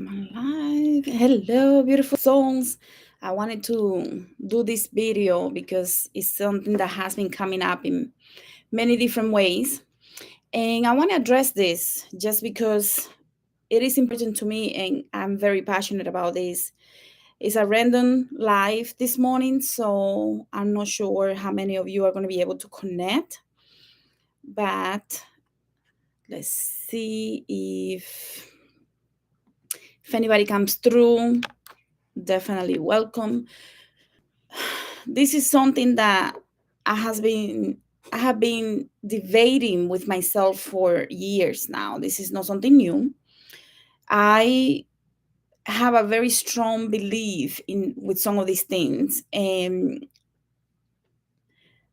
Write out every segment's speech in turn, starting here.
I'm alive. Hello, beautiful souls. I wanted to do this video because it's something that has been coming up in many different ways. And I want to address this just because it is important to me and I'm very passionate about this. It's a random live this morning, so I'm not sure how many of you are going to be able to connect. But let's see if anybody comes through. Definitely welcome. This is something that I has been I have been debating with myself for years now. This is not something new. I have a very strong belief in with some of these things, and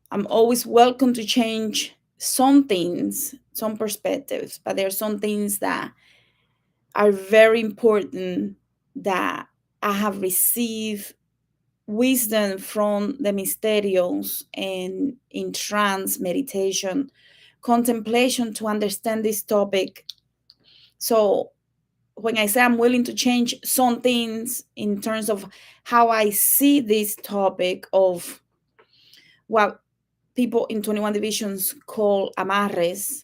I'm always welcome to change some things, some perspectives, but there are some things that are very important that I have received wisdom from the mysterios and in trance meditation contemplation to understand this topic. So when I say I'm willing to change some things in terms of how I see this topic of what people in 21 divisions call amares,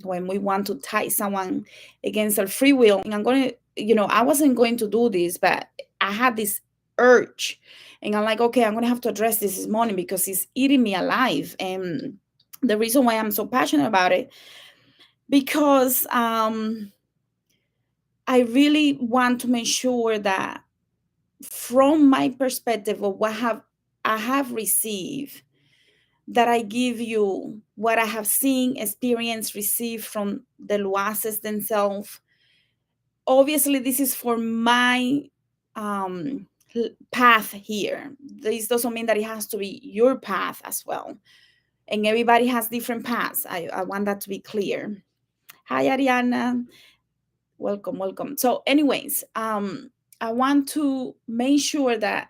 when we want to tie someone against their free will. And I'm going to, I wasn't going to do this, but I had this urge. And I'm like, okay, I'm going to have to address this morning because it's eating me alive. And the reason why I'm so passionate about it, because I really want to make sure that from my perspective of I have received, that I give you what I have seen, experienced, received from the Luaces themselves. Obviously, this is for my path here. This doesn't mean that it has to be your path as well. And everybody has different paths. I want that to be clear. Hi, Ariana. Welcome, welcome. So, anyways, I want to make sure that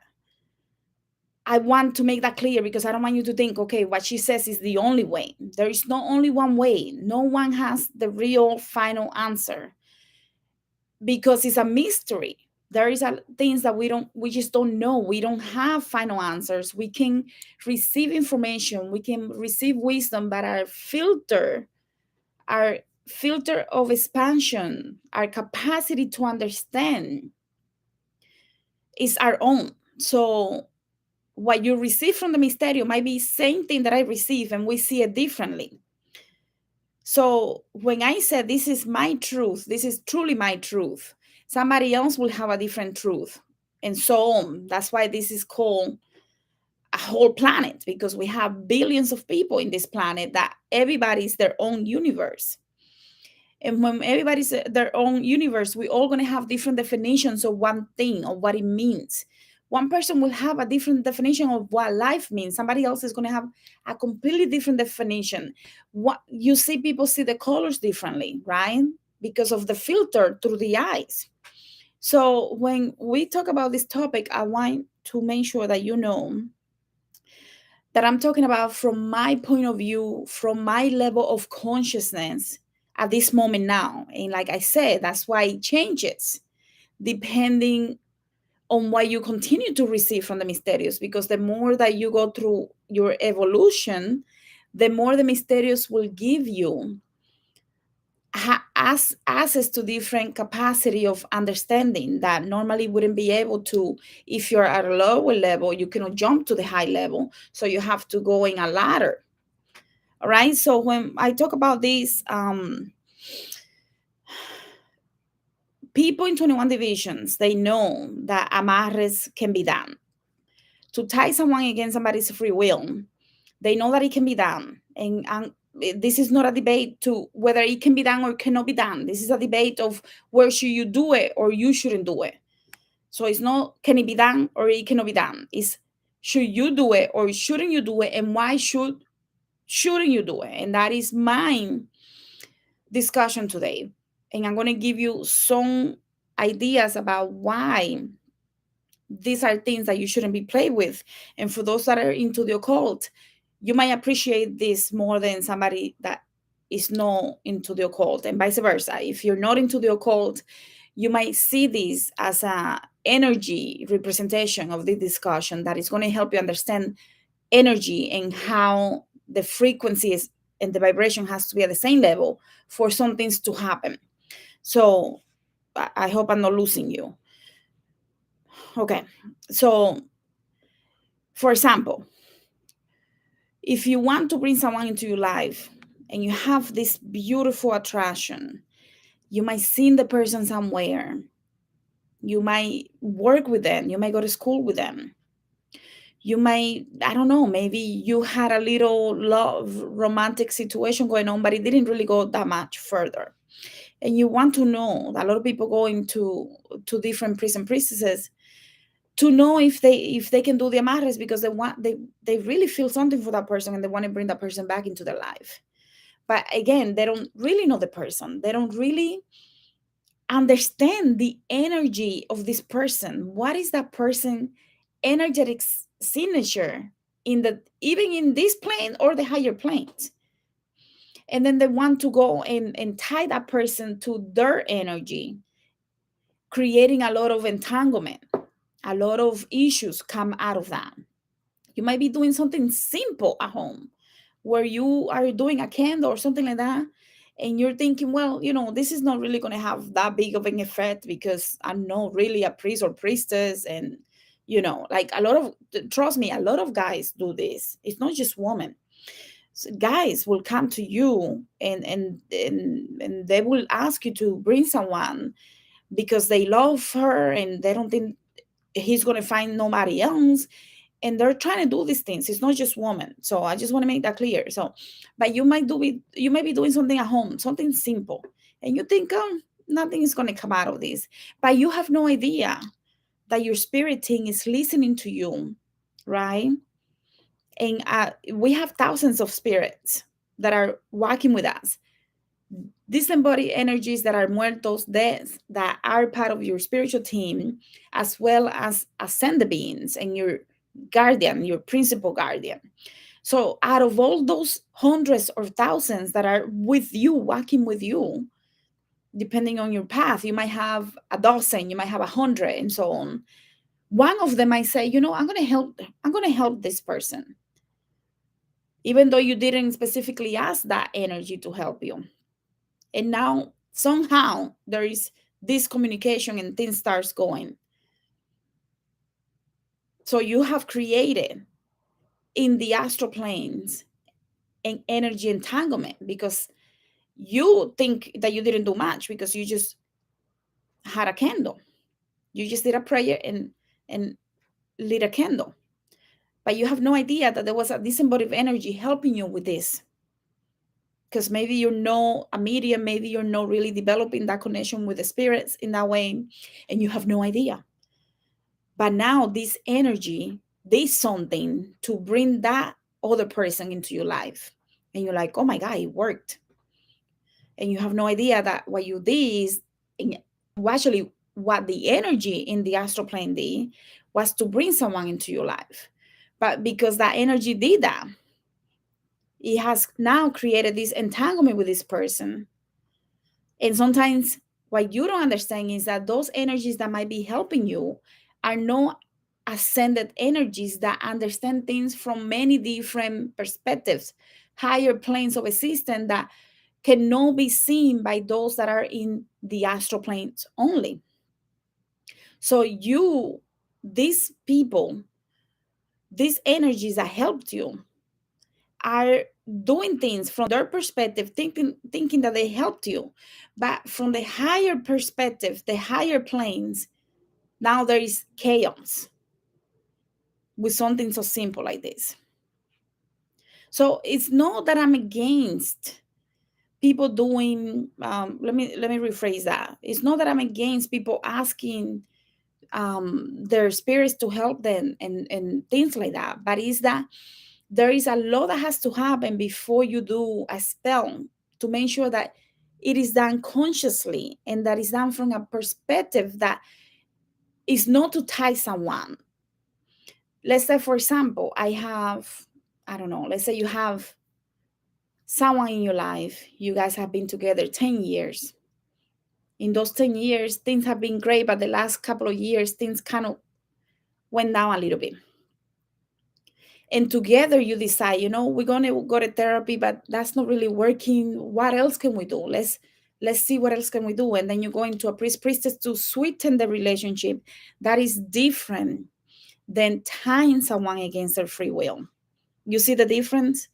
I want to make that clear because I don't want you to think, okay, what she says is the only way. There is not only one way. No one has the real final answer because it's a mystery. There is things that we just don't know. We don't have final answers. We can receive information, we can receive wisdom, but our filter of expansion, our capacity to understand is our own. So what you receive from the Mysterio might be same thing that I receive and we see it differently. So when I said this is my truth, this is truly my truth, somebody else will have a different truth and so on. That's why this is called a whole planet, because we have billions of people in this planet that everybody's their own universe. And when everybody's their own universe, we're all going to have different definitions of one thing, of what it means. One person will have a different definition of what life means. Somebody else is going to have a completely different definition. What you see, people see the colors differently, right? Because of the filter through the eyes. So when we talk about this topic, I want to make sure that you know that I'm talking about from my point of view, from my level of consciousness at this moment now. And like I said, that's why it changes depending on what you continue to receive from the mysterious, because the more that you go through your evolution, the more the mysterious will give you access to different capacity of understanding that normally wouldn't be able to. If you're at a lower level, you cannot jump to the high level, so you have to go in a ladder. All right, so when I talk about this, people in 21 divisions, they know that amares can be done. To tie someone against somebody's free will, they know that it can be done. And this is not a debate to whether it can be done or cannot be done. This is a debate of where should you do it or you shouldn't do it. So it's not can it be done or it cannot be done. It's should you do it or shouldn't you do it, and why shouldn't you do it? And that is my discussion today. And I'm going to give you some ideas about why these are things that you shouldn't be played with. And for those that are into the occult, you might appreciate this more than somebody that is not into the occult, and vice versa. If you're not into the occult, you might see this as a energy representation of the discussion that is going to help you understand energy and how the frequency is and the vibration has to be at the same level for some things to happen. So I hope I'm not losing you. Okay. So, for example, if you want to bring someone into your life and you have this beautiful attraction, you might see the person somewhere. You might work with them. You might go to school with them. You might, I don't know, maybe you had a little love romantic situation going on, but it didn't really go that much further. And you want to know, a lot of people go into to different priests and priestesses to know if they can do the amares because they really feel something for that person and they want to bring that person back into their life. But again, they don't really know the person. They don't really understand the energy of this person. What is that person energetic signature in the even in this plane or the higher planes? And then they want to go and tie that person to their energy, creating a lot of entanglement. A lot of issues come out of that. You might be doing something simple at home where you are doing a candle or something like that. And you're thinking, well, this is not really going to have that big of an effect because I'm not really a priest or priestess. And, like a lot of, trust me, a lot of guys do this. It's not just women. So guys will come to you and they will ask you to bring someone because they love her and they don't think he's going to find nobody else, and they're trying to do these things. It's not just women. So I just want to make that clear. So, but you might be doing something at home, something simple, and you think, oh, nothing is going to come out of this, but you have no idea that your spirit team is listening to you, right? And we have thousands of spirits that are working with us, disembodied energies that are muertos, deaths, that are part of your spiritual team, as well as ascended beings and your guardian, your principal guardian. So out of all those hundreds or thousands that are with you, walking with you, depending on your path, you might have a dozen, you might have 100, and so on. One of them might say, I'm going to help this person, even though you didn't specifically ask that energy to help you. And now somehow there is this communication and things starts going. So you have created in the astral planes an energy entanglement because you think that you didn't do much because you just had a candle. You just did a prayer and lit a candle. But you have no idea that there was a disembodied energy helping you with this. Because maybe you're not a medium, maybe you're not really developing that connection with the spirits in that way, and you have no idea. But now this energy, there's something to bring that other person into your life. And you're like, oh my God, it worked. And you have no idea that what you did is actually what the energy in the astral plane did was to bring someone into your life. But because that energy did that, it has now created this entanglement with this person. And sometimes what you don't understand is that those energies that might be helping you are not ascended energies that understand things from many different perspectives, higher planes of existence that cannot be seen by those that are in the astral planes only. So these people, these energies that helped you are doing things from their perspective, thinking that they helped you. But from the higher perspective, the higher planes, now there is chaos with something so simple like this. So it's not that I'm against people doing let me rephrase that. It's not that I'm against people asking their spirits to help them and things like that, but it's that there is a lot that has to happen before you do a spell to make sure that it is done consciously and that is done from a perspective that is not to tie someone. Let's say, for example, I don't know, let's say you have someone in your life, you guys have been together 10 years, in those 10 years, things have been great, but the last couple of years, things kind of went down a little bit. And together you decide, we're going to go to therapy, but that's not really working. What else can we do? Let's see what else can we do. And then you go into a priestess to sweeten the relationship. That is different than tying someone against their free will. You see the difference?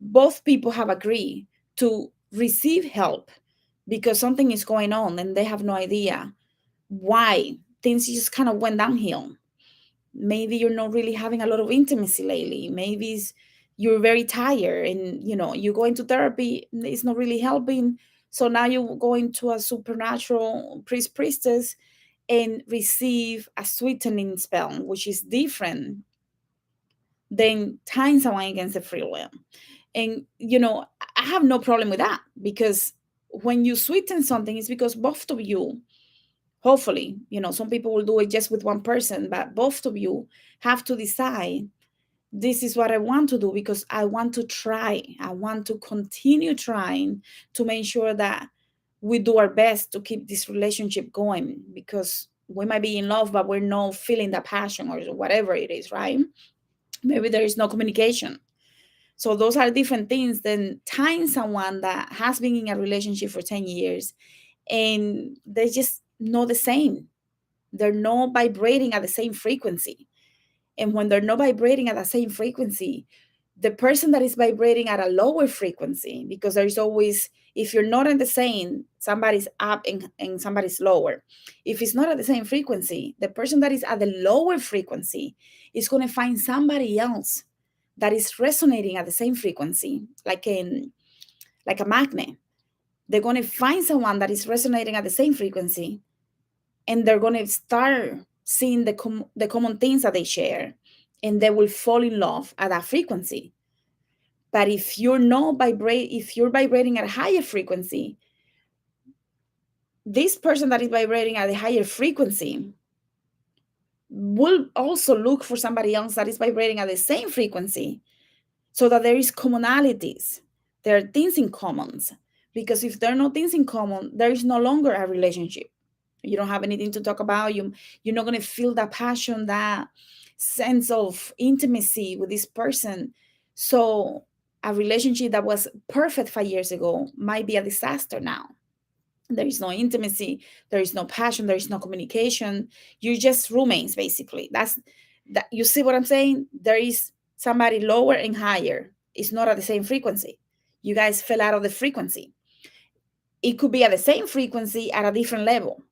Both people have agreed to receive help because something is going on and they have no idea why. Things just kind of went downhill. Maybe you're not really having a lot of intimacy lately. Maybe you're very tired and you go into therapy, it's not really helping. So now you go into a supernatural priestess and receive a sweetening spell, which is different than tying someone against the free will. And I have no problem with that, because when you sweeten something, it's because both of you, hopefully, some people will do it just with one person, but both of you have to decide, this is what I want to do, because I want to try. I want to continue trying to make sure that we do our best to keep this relationship going, because we might be in love, but we're not feeling the passion or whatever it is, right? Maybe there is no communication. So those are different things than tying someone that has been in a relationship for 10 years and they're just not the same. They're not vibrating at the same frequency. And when they're not vibrating at the same frequency, the person that is vibrating at a lower frequency, because there's always, if you're not in the same, somebody's up and somebody's lower. If it's not at the same frequency, the person that is at the lower frequency is going to find somebody else that is resonating at the same frequency, like a magnet. They're going to find someone that is resonating at the same frequency, and they're going to start seeing the common things that they share, and they will fall in love at that frequency. But if you're vibrating at a higher frequency, this person that is vibrating at a higher frequency will also look for somebody else that is vibrating at the same frequency, so that there is commonalities. There are things in commons, because if there are no things in common, there is no longer a relationship. You don't have anything to talk about. You're not going to feel that passion, that sense of intimacy with this person. So a relationship that was perfect 5 years ago might be a disaster now. There is no intimacy, there is no passion, there is no communication. You're just roommates, basically. That's that. You see what I'm saying? There is somebody lower and higher. It's not at the same frequency. You guys fell out of the frequency. It could be at the same frequency at a different level,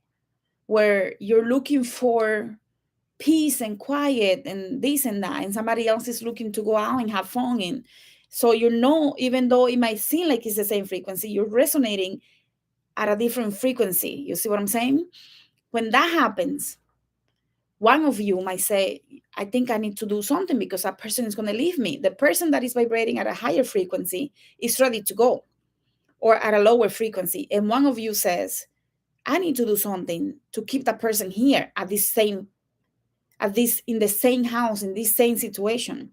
where you're looking for peace and quiet and this and that, and somebody else is looking to go out and have fun. And so even though it might seem like it's the same frequency, you're resonating at a different frequency. You see what I'm saying? When that happens, one of you might say, I think I need to do something because that person is going to leave me. The person that is vibrating at a higher frequency is ready to go, or at a lower frequency. And one of you says, I need to do something to keep that person here in the same house, in this same situation.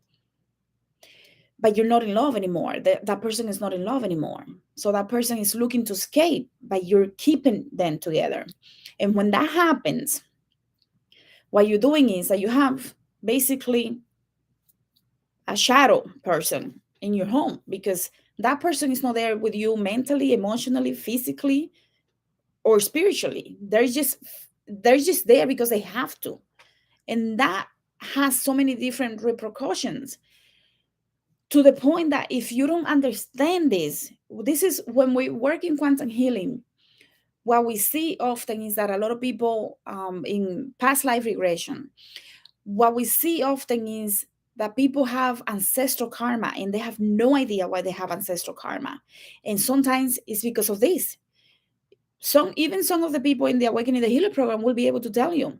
But you're not in love anymore. That person is not in love anymore. So that person is looking to escape, but you're keeping them together. And when that happens, what you're doing is that you have basically a shadow person in your home, because that person is not there with you mentally, emotionally, physically, or spiritually. They're just there because they have to. And that has so many different repercussions, to the point that if you don't understand this is when we work in quantum healing. What we see often is that a lot of people, in past life regression, what we see often is that people have ancestral karma and they have no idea why they have ancestral karma. And sometimes it's because of this. Some of the people in the Awakening the Healer program will be able to tell you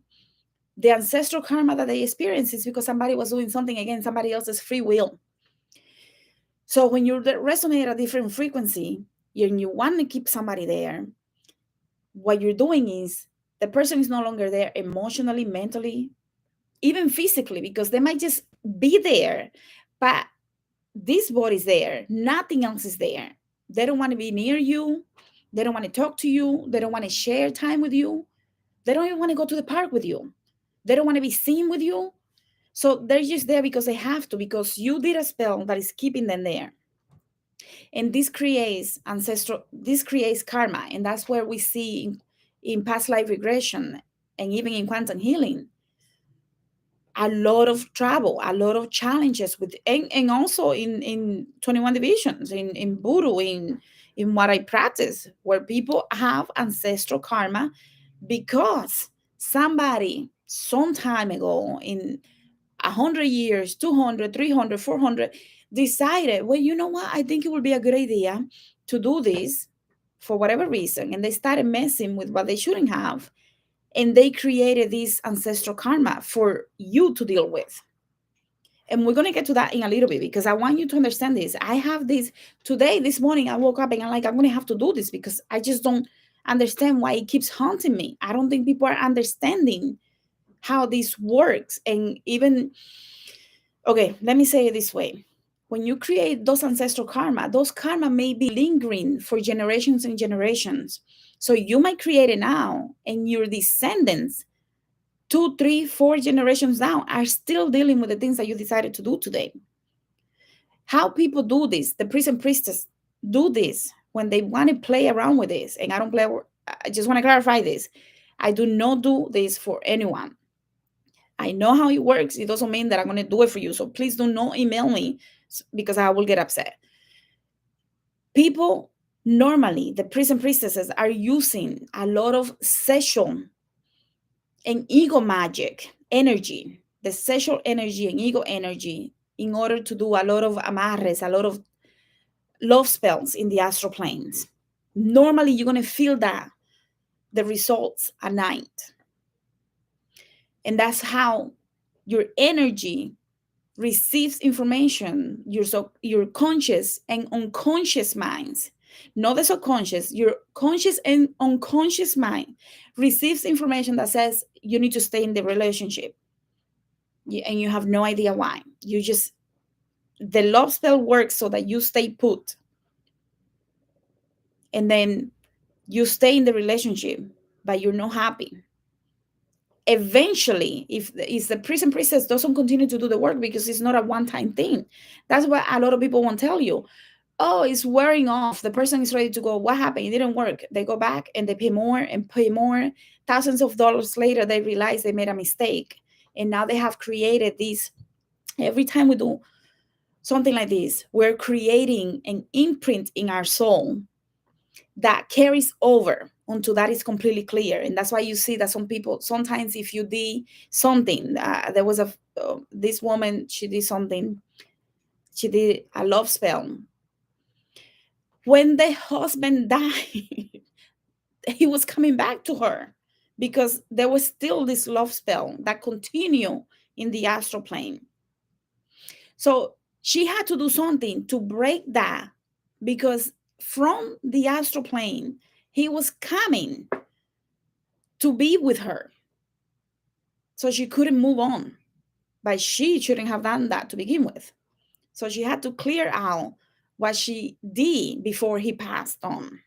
the ancestral karma that they experience is because somebody was doing something against somebody else's free will. So when you resonate at a different frequency and you want to keep somebody there, what you're doing is the person is no longer there emotionally, mentally, even physically, because they might just be there, but this body's there, nothing else is there. They don't want to be near you. They don't want to talk to you. They don't want to share time with you. They don't even want to go to the park with you. They don't want to be seen with you. So they're just there because they have to, because you did a spell that is keeping them there. And this creates this creates karma. And that's where we see in past life regression and even in quantum healing, a lot of trouble, a lot of challenges with, and also in 21 divisions, in voodoo, in what I practice, where people have ancestral karma because somebody some time ago, in 100 years, 200, 300, 400, decided, well, you know what, I think it would be a good idea to do this for whatever reason. And they started messing with what they shouldn't have. And they created this ancestral karma for you to deal with. And we're going to get to that in a little bit, because I want you to understand this. I have this today, this morning, I woke up and I'm like, I'm going to have to do this because I just don't understand why it keeps haunting me. I don't think people are understanding how this works. And even, okay, let me say it this way. When you create those ancestral karma, those karma may be lingering for generations and generations. So you might create it now, and your descendants, 2, 3, 4 generations down, are still dealing with the things that you decided to do today. How people do this, the priest and priestess do this when they want to play around with this. And I don't play, I just want to clarify this. I do not do this for anyone. I know how it works. It doesn't mean that I'm going to do it for you. So please do not email me, because I will get upset. People, normally, the priests and priestesses are using a lot of sexual and ego magic energy, the sexual energy and ego energy, in order to do a lot of amares, a lot of love spells in the astral planes. Normally, you're going to feel that, the results at night. And that's how your energy receives information, your conscious and unconscious minds, not the subconscious, your conscious and unconscious mind receives information that says you need to stay in the relationship. And you have no idea why. The love spell works so that you stay put. And then you stay in the relationship, but you're not happy. Eventually, if the priest and priestess doesn't continue to do the work, because it's not a one-time thing, that's what a lot of people won't tell you. Oh, it's wearing off. The person is ready to go. What happened? It didn't work. They go back and they pay more and pay more. Thousands of dollars later, they realize they made a mistake. And now they have created this. Every time we do something like this, we're creating an imprint in our soul that carries over until that is completely clear. And that's why you see that some people, sometimes if you did something, there was this woman, she did something, she did a love spell. When the husband died, he was coming back to her because there was still this love spell that continued in the astral plane. So she had to do something to break that, because from the astral plane, he was coming to be with her. So she couldn't move on, but she shouldn't have done that to begin with. So she had to clear out what she did before he passed on.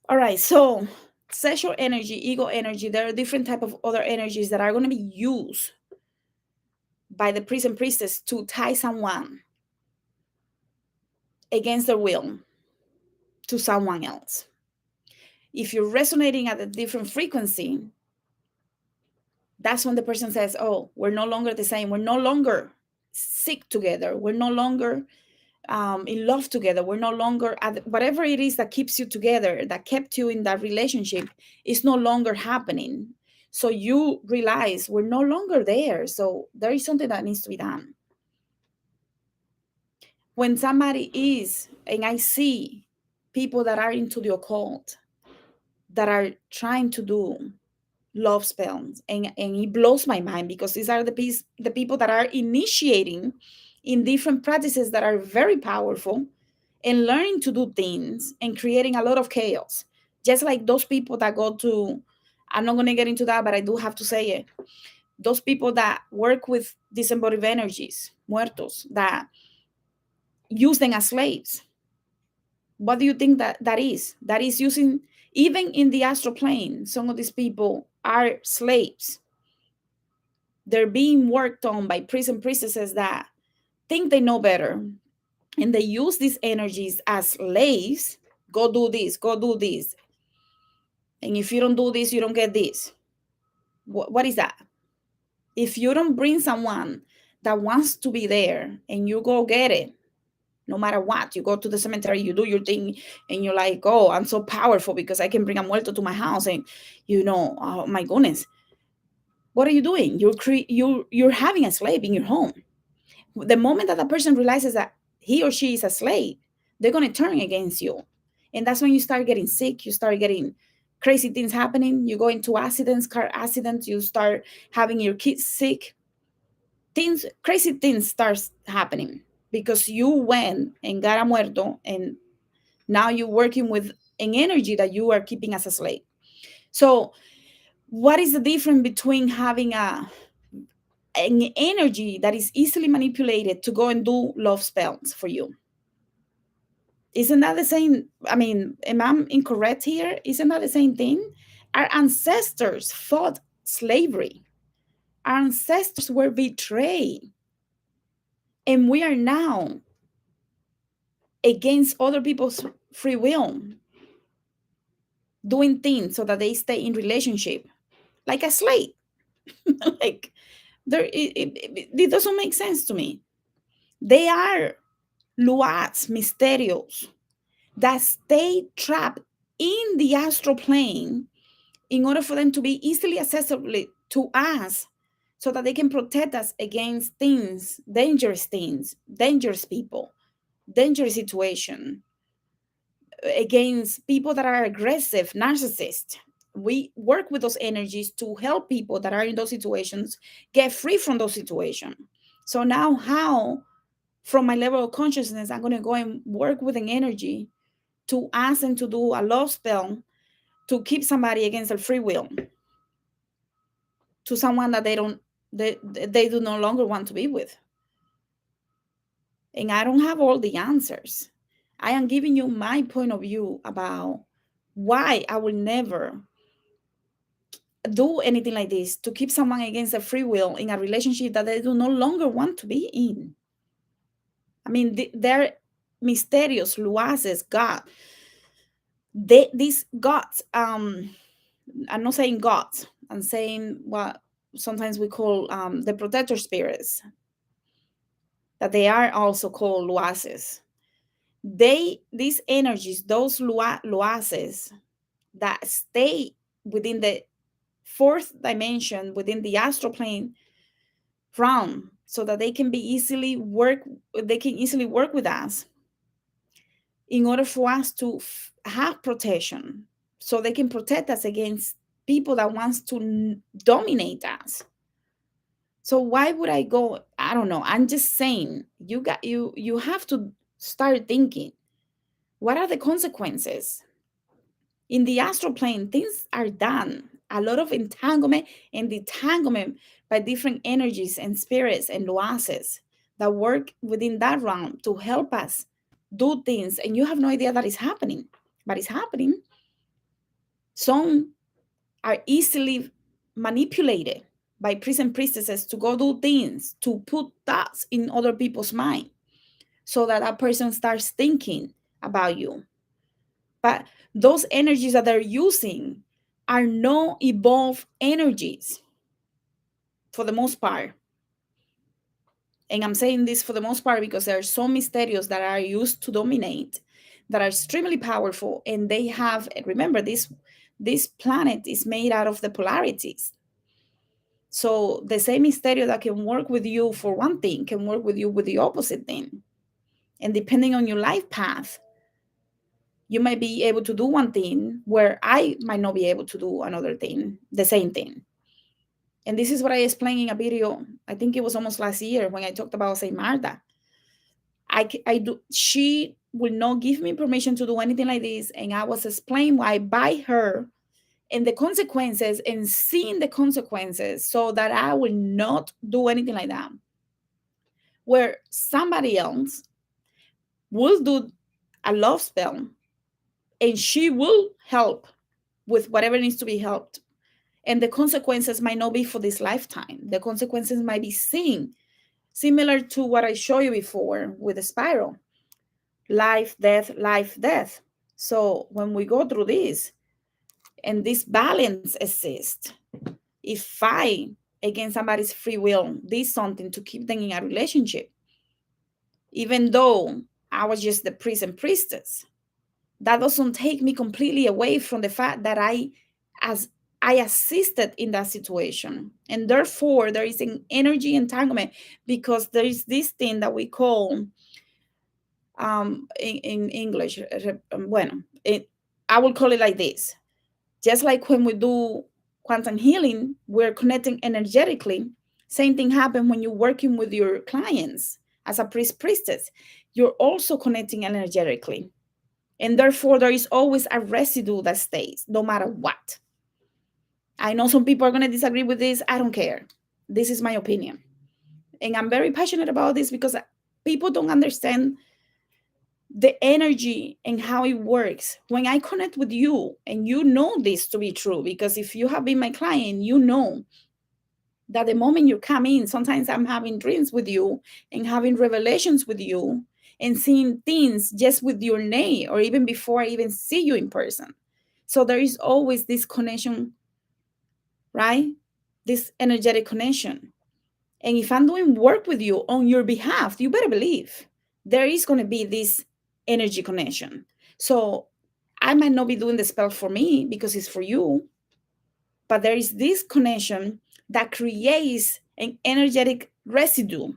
All right, so sexual energy, ego energy, there are different type of other energies that are going to be used by the priest and priestess to tie someone against their will to someone else. If you're resonating at a different frequency, that's when the person says, oh, we're no longer the same. We're no longer sick together. We're no longer in love together. We're no longer, whatever it is that keeps you together, that kept you in that relationship, is no longer happening. So you realize we're no longer there. So there is something that needs to be done. When somebody is, and I see people that are into the occult, that are trying to do love spells, and it blows my mind, because these are the people that are initiating in different practices that are very powerful, and learning to do things and creating a lot of chaos. Just like those people that go to, I'm not going to get into that, but I do have to say it. Those people that work with disembodied energies, muertos, that use them as slaves. What do you think that is? That is using, even in the astral plane, some of these people are slaves. They're being worked on by priests and priestesses that think they know better. And they use these energies as slaves. Go do this, go do this. And if you don't do this, you don't get this. What is that? If you don't bring someone that wants to be there and you go get it, no matter what, you go to the cemetery, you do your thing, and you're like, oh, I'm so powerful because I can bring a muerto to my house. And, oh my goodness, what are you doing? You're having a slave in your home. The moment that a person realizes that he or she is a slave, they're going to turn against you. And that's when you start getting sick. You start getting crazy things happening. You go into accidents, car accidents. You start having your kids sick. Crazy things starts happening because you went and got a muerto, and now you're working with an energy that you are keeping as a slave. So what is the difference between having an energy that is easily manipulated to go and do love spells for you? Isn't that the same? I mean, am I incorrect here? Isn't that the same thing? Our ancestors fought slavery. Our ancestors were betrayed. And we are now against other people's free will, doing things so that they stay in relationship like a slave. Like, it doesn't make sense to me. They are luats, mysterios, that stay trapped in the astral plane in order for them to be easily accessible to us, so that they can protect us against things, dangerous people, dangerous situation, against people that are aggressive, narcissists. We work with those energies to help people that are in those situations get free from those situations. So now, how, from my level of consciousness, I'm going to go and work with an energy to ask them to do a love spell to keep somebody against their free will, to someone that they do no longer want to be with? And I don't have all the answers. I am giving you my point of view about why I will never do anything like this to keep someone against their free will in a relationship that they do no longer want to be in. I mean, they're mysterious, luaces, God. These gods, I'm not saying gods, I'm saying what sometimes we call the protector spirits, that they are also called luaces. These energies, those luaces that stay within the fourth dimension, within the astral plane realm, so that they can easily work with us in order for us to have protection, so they can protect us against people that wants to dominate us. So why would I go? I don't know, I'm just saying, you have to start thinking, what are the consequences? In the astral plane, things are done. A lot of entanglement and detanglement by different energies and spirits and luaces that work within that realm to help us do things. And you have no idea that is happening, but it's happening. Some are easily manipulated by priests and priestesses to go do things, to put thoughts in other people's mind, so that that person starts thinking about you. But those energies that they're using are no evolved energies for the most part. And I'm saying this for the most part because there are some mysterios that are used to dominate, that are extremely powerful. And they have, remember, this planet is made out of the polarities. So the same mysterio that can work with you for one thing can work with you with the opposite thing. And depending on your life path, you might be able to do one thing where I might not be able to do another thing, the same thing. And this is what I explained in a video, I think it was almost last year, when I talked about Saint Martha. She will not give me permission to do anything like this. And I was explaining why by her and the consequences, and seeing the consequences, so that I will not do anything like that. Where somebody else will do a love spell, and she will help with whatever needs to be helped. And the consequences might not be for this lifetime. The consequences might be seen, similar to what I showed you before with the spiral. Life, death, life, death. So when we go through this and this balance exists, if I, against somebody's free will, did something to keep them in a relationship, even though I was just the priest and priestess, that doesn't take me completely away from the fact that as I assisted in that situation. And therefore, there is an energy entanglement, because there is this thing that we call, in English, bueno, I will call it like this. Just like when we do quantum healing, we're connecting energetically. Same thing happens when you're working with your clients as a priest, priestess. You're also connecting energetically. And therefore, there is always a residue that stays, no matter what. I know some people are going to disagree with this. I don't care. This is my opinion. And I'm very passionate about this because people don't understand the energy and how it works. When I connect with you, and you know this to be true, because if you have been my client, you know that the moment you come in, sometimes I'm having dreams with you and having revelations with you and seeing things just with your name, or even before I even see you in person. So there is always this connection, right? This energetic connection. And if I'm doing work with you on your behalf, you better believe there is going to be this energy connection. So I might not be doing the spell for me because it's for you, but there is this connection that creates an energetic residue.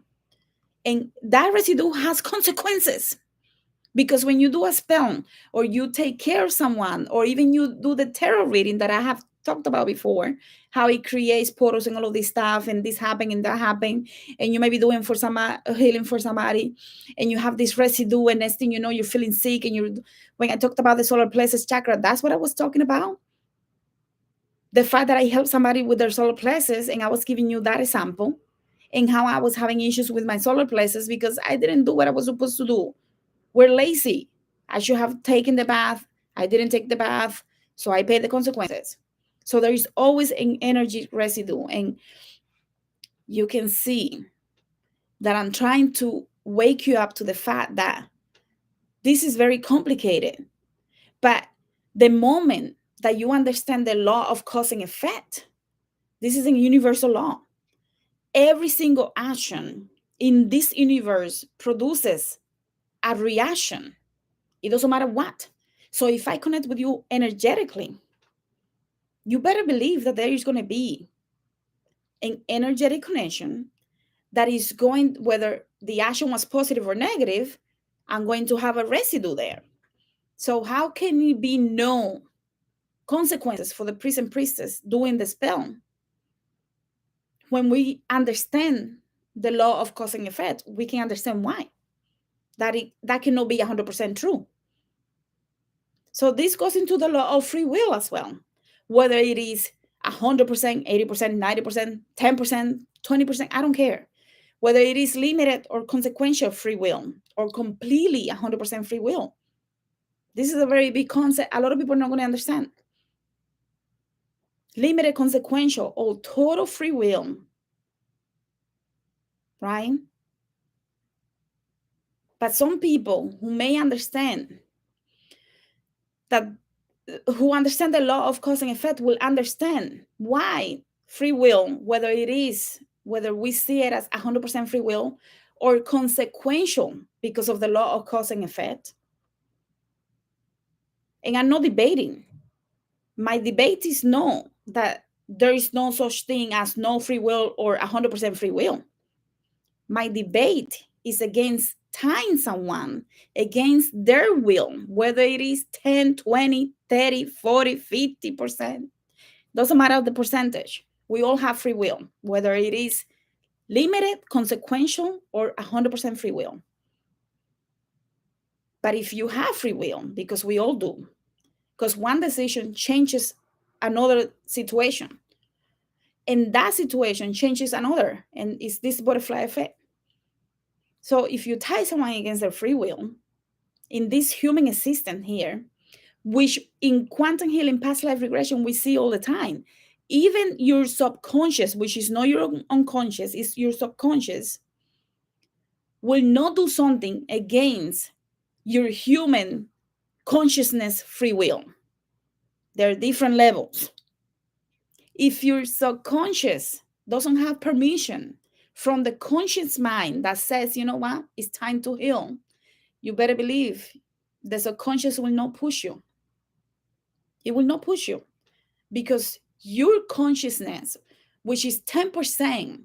And that residue has consequences. Because when you do a spell, or you take care of someone, or even you do the tarot reading that I have talked about before, how it creates portals and all of this stuff, and this happened and that happened, and you may be doing for some healing for somebody, and you have this residue, and next thing you know, you're feeling sick. And you, when I talked about the solar plexus chakra, that's what I was talking about. The fact that I helped somebody with their solar plexus, and I was giving you that example, and how I was having issues with my solar plexus because I didn't do what I was supposed to do. We're lazy. I should have taken the bath. I didn't take the bath. So I pay the consequences. So there is always an energy residue. And you can see that I'm trying to wake you up to the fact that this is very complicated. But the moment that you understand the law of cause and effect, this is a universal law. Every single action in this universe produces a reaction. It doesn't matter what. So if I connect with you energetically, you better believe that there is going to be an energetic connection that is going, whether the action was positive or negative, I'm going to have a residue there. So how can it be no consequences for the priest and priestess doing the spell? When we understand the law of cause and effect, we can understand why. That cannot be 100% true. So this goes into the law of free will as well. Whether it is 100%, 80%, 90%, 10%, 20%, I don't care. Whether it is limited or consequential free will, or completely 100% free will. This is a very big concept. A lot of people are not going to understand. Limited, consequential, or total free will, right? But some people who may understand that, who understand the law of cause and effect, will understand why free will, whether we see it as 100% free will or consequential because of the law of cause and effect. And I'm not debating. My debate is no, that there is no such thing as no free will or 100% free will. My debate is against tying someone against their will, whether it is 10, 20, 30, 40, 50%. Doesn't matter the percentage. We all have free will, whether it is limited, consequential, or 100% free will. But if you have free will, because we all do, because one decision changes another situation, and that situation changes another, and it's this butterfly effect. So if you tie someone against their free will, in this human existence here, which in quantum healing, past life regression, we see all the time. Even your subconscious, which is not your unconscious, is your subconscious, will not do something against your human consciousness free will. There are different levels. If your subconscious doesn't have permission from the conscious mind that says, you know what, it's time to heal, you better believe the subconscious will not push you. It will not push you because your consciousness, which is 10%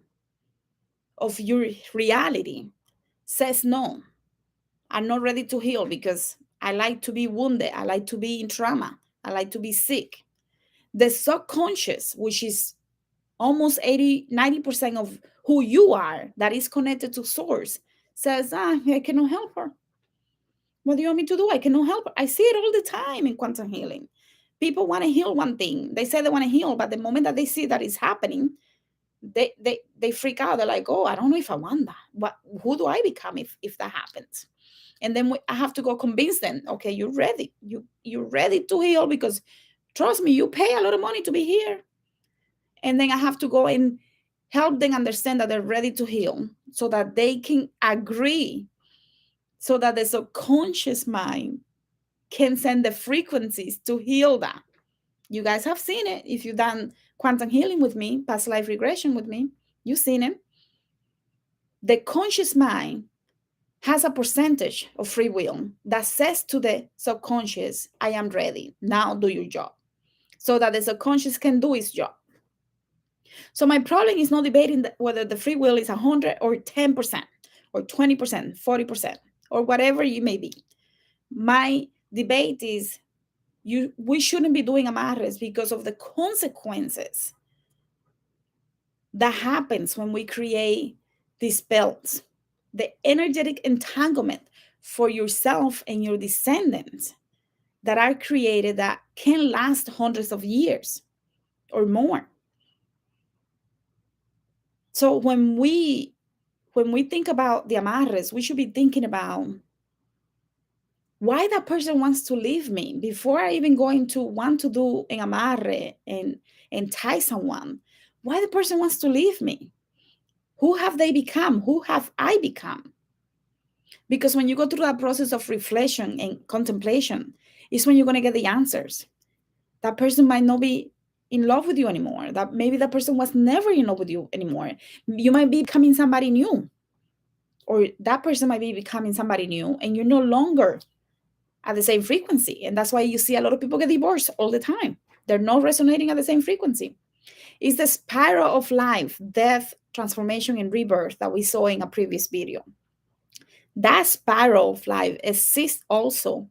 of your reality, says no, I'm not ready to heal because I like to be wounded. I like to be in trauma. I like to be sick. The subconscious, which is almost 80-90% of who you are, that is connected to source, says, I cannot help her. What do you want me to do? I cannot help her. I see it all the time in quantum healing. People want to heal one thing. They say they want to heal, but the moment that they see that it's happening, they freak out. They're like, oh, I don't know if I want that. Who do I become if that happens? And then I have to go convince them, okay, you're ready. You're ready to heal because trust me, you pay a lot of money to be here. And then I have to go and help them understand that they're ready to heal so that they can agree, so that the subconscious mind can send the frequencies to heal that. You guys have seen it. If you've done quantum healing with me, past life regression with me, you've seen it. The conscious mind has a percentage of free will that says to the subconscious, I am ready. Now do your job. So that the subconscious can do its job. So my problem is not debating whether the free will is 100 or 10% or 20%, 40%, or whatever you may be. My debate is we shouldn't be doing amares because of the consequences that happens when we create these belts. The energetic entanglement for yourself and your descendants that are created that can last hundreds of years or more. So when we think about the amares, we should be thinking about why that person wants to leave me before I even going to want to do an amarre and tie someone. Why the person wants to leave me? Who have they become? Who have I become? Because when you go through that process of reflection and contemplation, is when you're going to get the answers. That person might not be in love with you anymore. That maybe that person was never in love with you anymore. You might be becoming somebody new, or that person might be becoming somebody new, and you're no longer at the same frequency. And that's why you see a lot of people get divorced all the time. They're not resonating at the same frequency. It's the spiral of life, death, transformation, and rebirth that we saw in a previous video. That spiral of life exists also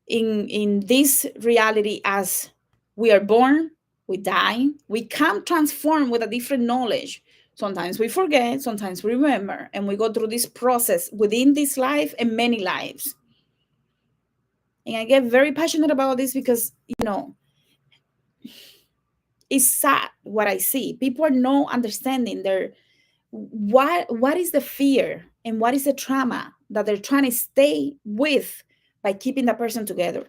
in this reality as we are born, we die, we come transform with a different knowledge. Sometimes we forget, sometimes we remember, and we go through this process within this life and many lives. And I get very passionate about this because, it's sad what I see. People are not understanding what is the fear and what is the trauma that they're trying to stay with by keeping that person together.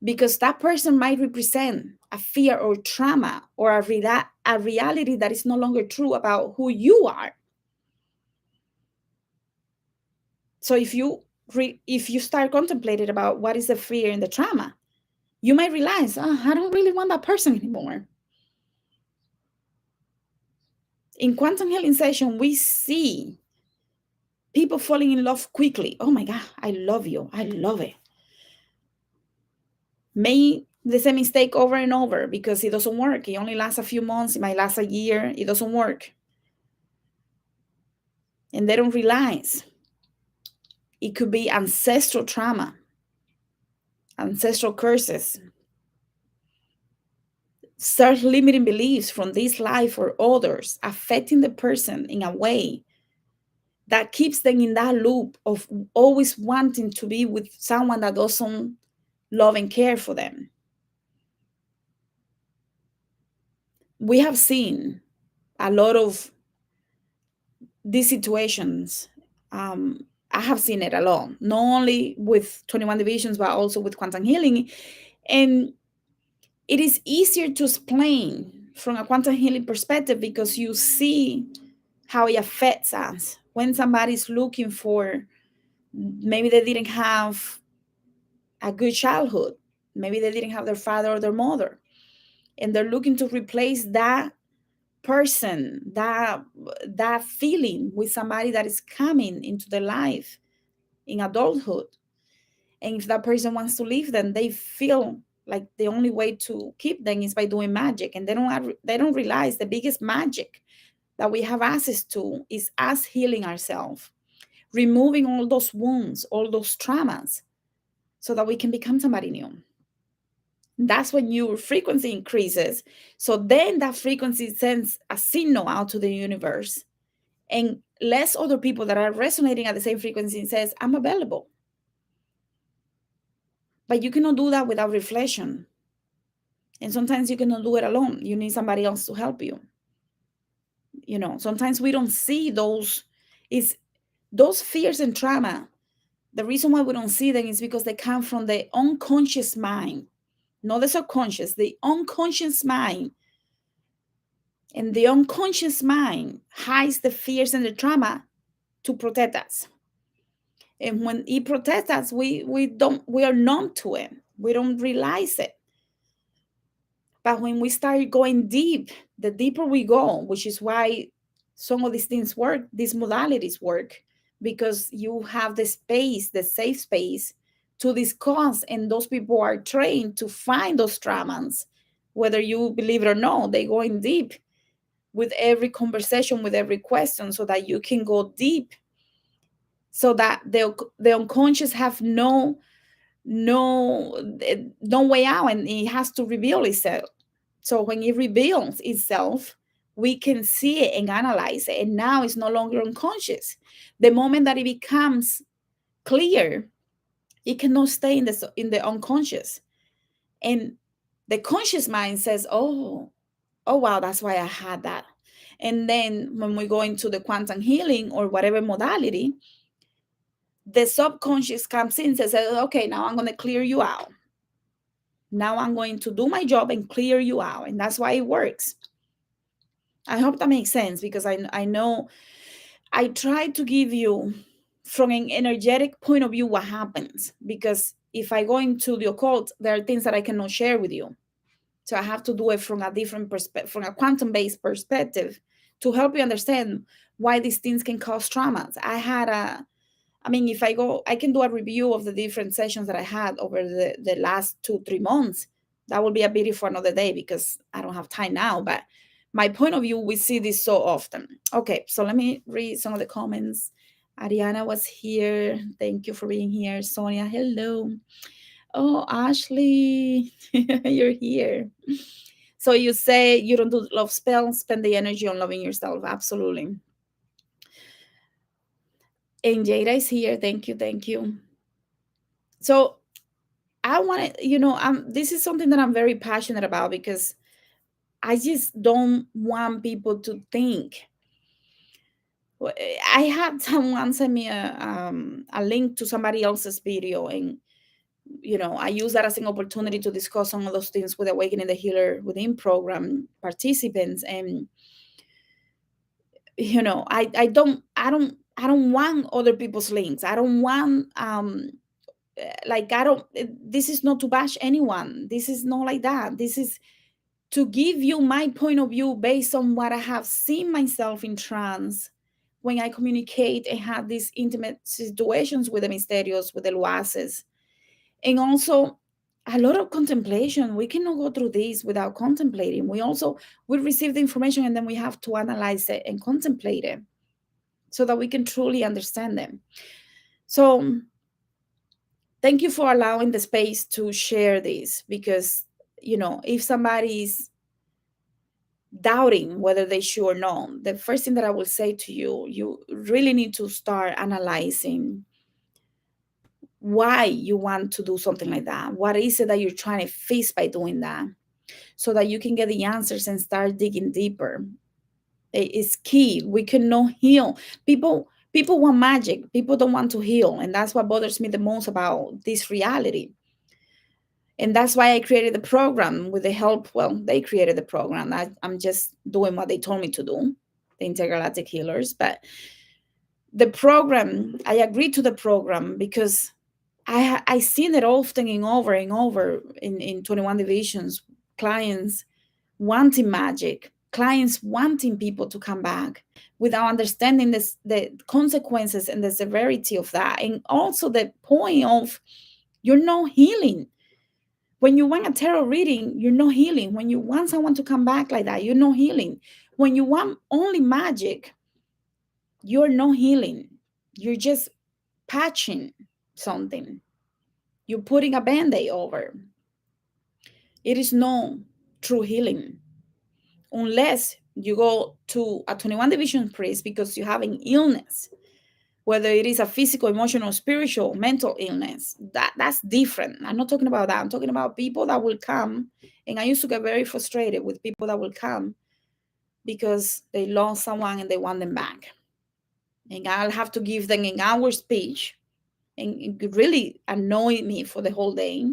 Because that person might represent a fear or trauma or a reality that is no longer true about who you are. So if you start contemplating about what is the fear and the trauma, you might realize, I don't really want that person anymore. In quantum healing session, we see people falling in love quickly. Oh my God, I love you. I love it. Make the same mistake over and over because it doesn't work. It only lasts a few months. It might last a year. It doesn't work. And they don't realize it could be ancestral trauma, ancestral curses, self-limiting beliefs from this life or others affecting the person in a way that keeps them in that loop of always wanting to be with someone that doesn't love and care for them. We have seen a lot of these situations I have seen it a lot, not only with 21 divisions, but also with quantum healing. And it is easier to explain from a quantum healing perspective because you see how it affects us. When somebody's looking for, maybe they didn't have a good childhood, maybe they didn't have their father or their mother, and they're looking to replace that person, that feeling with somebody that is coming into their life in adulthood. And if that person wants to leave them, they feel like the only way to keep them is by doing magic, and they don't realize the biggest magic that we have access to is us healing ourselves, removing all those wounds, all those traumas, so that we can become somebody new. That's when your frequency increases. So then that frequency sends a signal out to the universe, and less other people that are resonating at the same frequency says, I'm available. But you cannot do that without reflection. And sometimes you cannot do it alone. You need somebody else to help you. Sometimes we don't see those fears and trauma. The reason why we don't see them is because they come from the unconscious mind, not the subconscious, the unconscious mind. And the unconscious mind hides the fears and the trauma to protect us. And when it protects us, we are numb to it. We don't realize it. But when we start going deep, the deeper we go, which is why some of these things work, these modalities work, because you have the space, the safe space to discuss, and those people are trained to find those traumas, whether you believe it or not. They go in deep with every conversation, with every question, so that you can go deep, so that the unconscious have no way out, and it has to reveal itself. So when it reveals itself, we can see it and analyze it, and now it's no longer unconscious. The moment that it becomes clear, it cannot stay in the unconscious, and the conscious mind says, oh wow, that's why I had that. And then when we go into the quantum healing or whatever modality, the subconscious comes in and says, okay, now I'm going to clear you out. Now I'm going to do my job and clear you out. And that's why it works. I hope that makes sense, because I know I try to give you from an energetic point of view what happens, because if I go into the occult, there are things that I cannot share with you. So I have to do it from a different perspective, from a quantum-based perspective, to help you understand why these things can cause traumas. If I go, I can do a review of the different sessions that I had over the last 2-3 months. That will be a video for another day, because I don't have time now. But my point of view, we see this so often. Okay, so let me read some of the comments. Ariana was here. Thank you for being here. Sonia, hello. Oh, Ashley, you're here. So you say you don't do love spells, spend the energy on loving yourself. Absolutely. And Jada is here. Thank you. Thank you. So I want to, this is something that I'm very passionate about, because I just don't want people to think. I had someone send me a link to somebody else's video, and I use that as an opportunity to discuss some of those things with Awakening the Healer Within program participants. And I don't want other people's links. I don't want this is not to bash anyone. This is not like that. This is to give you my point of view based on what I have seen myself in trance when I communicate and have these intimate situations with the mysterious, with the luaces. And also a lot of contemplation. We cannot go through this without contemplating. We receive the information, and then we have to analyze it and contemplate it, so that we can truly understand them. So thank you for allowing the space to share this, because if somebody's doubting whether they should or not, the first thing that I will say to you, you really need to start analyzing why you want to do something like that. What is it that you're trying to fix by doing that, so that you can get the answers and start digging deeper. It's key. We cannot heal. People People want magic. People don't want to heal. And that's what bothers me the most about this reality. And that's why I created the program with the help. Well, they created the program. I'm just doing what they told me to do, the intergalactic healers. But the program, I agreed to the program because I seen it often and over in 21 divisions, clients wanting magic, clients wanting people to come back without understanding this, the consequences and the severity of that. And also the point of you're not healing. When you want a tarot reading, you're not healing. When you want someone to come back like that, you're not healing. When you want only magic, you're not healing. You're just patching something. You're putting a band-aid over. It is no true healing unless you go to a 21 division priest because you have an illness, whether it is a physical, emotional, spiritual, mental illness. That's different. I'm not talking about that. I'm talking about people that will come, and I used to get very frustrated with people that will come because they lost someone and they want them back, and I'll have to give them an hour speech, and it could really annoy me for the whole day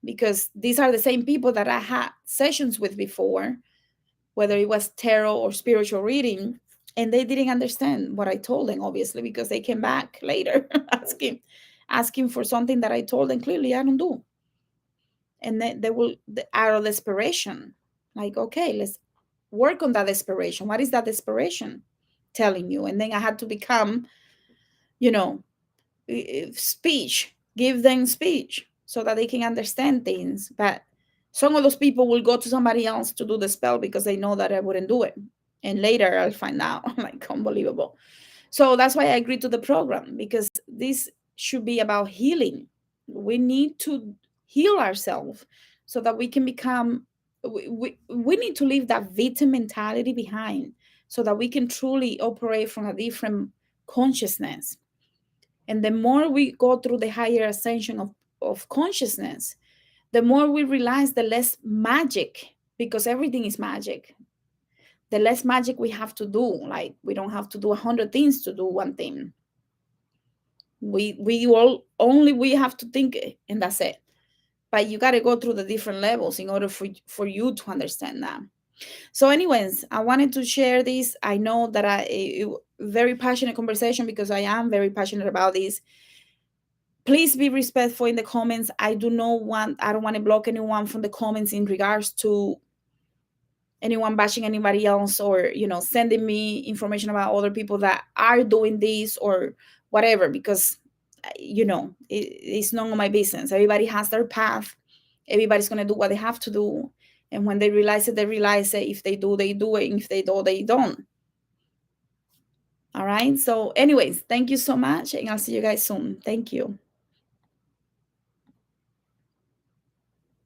because these are the same people that I had sessions with before, whether it was tarot or spiritual reading, and they didn't understand what I told them, obviously, because they came back later asking for something that I told them clearly I don't do. And then they will, out of desperation, like, okay, let's work on that desperation. What is that desperation telling you? And then I had to become, you know, speech, give them speech so that they can understand things. But some of those people will go to somebody else to do the spell because they know that I wouldn't do it. And later I'll find out, like, unbelievable. So that's why I agreed to the program, because this should be about healing. We need to heal ourselves so that we can become, we need to leave that victim mentality behind so that we can truly operate from a different consciousness. And the more we go through the higher ascension of consciousness, the more we realize the less magic, because everything is magic, the less magic we have to do. Like, we don't have to do 100 things to do one thing. We all only we have to think it, and that's it. But you got to go through the different levels in order for you to understand that. So anyways, I wanted to share this. I know that very passionate conversation because I am very passionate about this. Please be respectful in the comments. I don't want to block anyone from the comments in regards to anyone bashing anybody else, or sending me information about other people that are doing this or whatever, because it's none of my business. Everybody has their path. Everybody's going to do what they have to do, and when they realize it, they realize it. If they do, they do it, and if they don't, they don't. All right, so anyways, thank you so much, and I'll see you guys soon. Thank you.